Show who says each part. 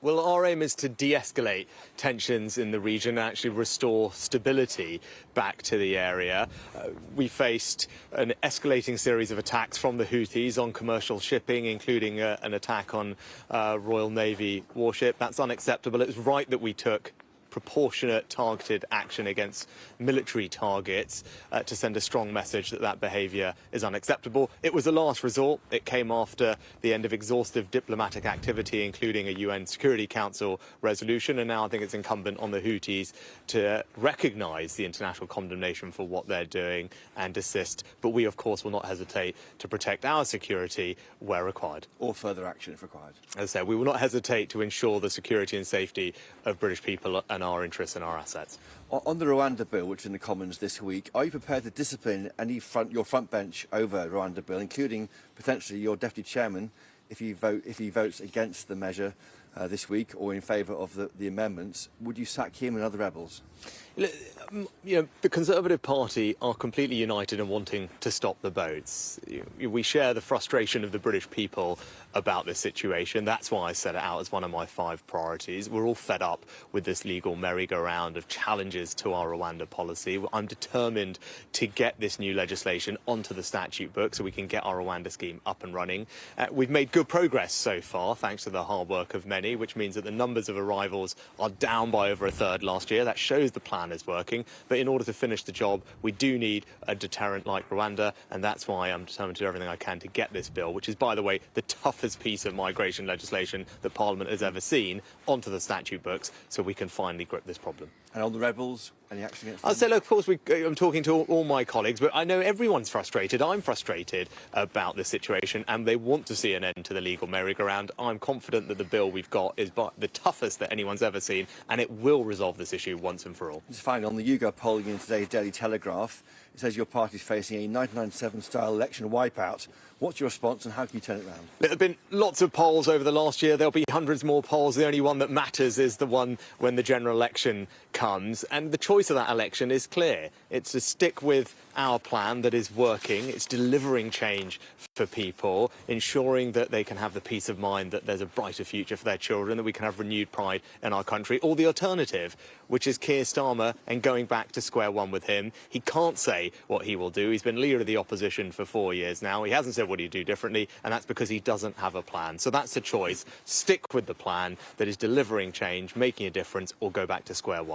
Speaker 1: Well, our aim is to de-escalate tensions in the region and actually restore stability back to the area. We faced an escalating series of attacks from the Houthis on commercial shipping, including an attack on Royal Navy warship. That's unacceptable. It's right that we took proportionate targeted action against military targets to send a strong message that that behaviour is unacceptable. It was a last resort. It came after the end of exhaustive diplomatic activity, including a UN Security Council resolution, and now I think it's incumbent on the Houthis to recognise the international condemnation for what they're doing and desist. But we, of course, will not hesitate to protect our security where required.
Speaker 2: Or further action if required.
Speaker 1: As I said, we will not hesitate to ensure the security and safety of British people and our interests and our assets.
Speaker 2: On the Rwanda bill, which is in the Commons this week, are you prepared to discipline your front bench over Rwanda bill, including potentially your deputy chairman, if he votes against the measure this week or in favour of the amendments? Would you sack him and other rebels?
Speaker 1: The Conservative Party are completely united in wanting to stop the boats. We share the frustration of the British people about this situation. That's why I set it out as one of my 5 priorities. We're all fed up with this legal merry-go-round of challenges to our Rwanda policy. I'm determined to get this new legislation onto the statute book so we can get our Rwanda scheme up and running. We've made good progress so far, thanks to the hard work of many, which means that the numbers of arrivals are down by over a third last year. That shows the plan is working. But in order to finish the job, we do need a deterrent like Rwanda, and that's why I'm determined to do everything I can to get this bill, which is, by the way, the toughest piece of migration legislation that Parliament has ever seen, onto the statute books so we can finally grip this problem.
Speaker 2: And on the rebels, any action against them?
Speaker 1: I'll say, look, of course, I'm talking to all my colleagues, but I know everyone's frustrated. I'm frustrated about this situation, and they want to see an end to the legal merry-go-round. I'm confident that the bill we've got is the toughest that anyone's ever seen, and it will resolve this issue once and for all.
Speaker 2: Just finally, on the YouGov polling in today's Daily Telegraph, it says your party's facing a 1997-style election wipeout. What's your response, and how can you turn it around?
Speaker 1: There have been lots of polls over the last year. There'll be hundreds more polls. The only one that matters is the one when the general election comes. And the choice of that election is clear. It's to stick with our plan that is working. It's delivering change for people, ensuring that they can have the peace of mind that there's a brighter future for their children, that we can have renewed pride in our country. Or the alternative, which is Keir Starmer and going back to square one with him. He can't say what he will do. He's been leader of the opposition for 4 years now. He hasn't said what he'd do differently, and that's because he doesn't have a plan. So that's the choice. Stick with the plan that is delivering change, making a difference, or go back to square one.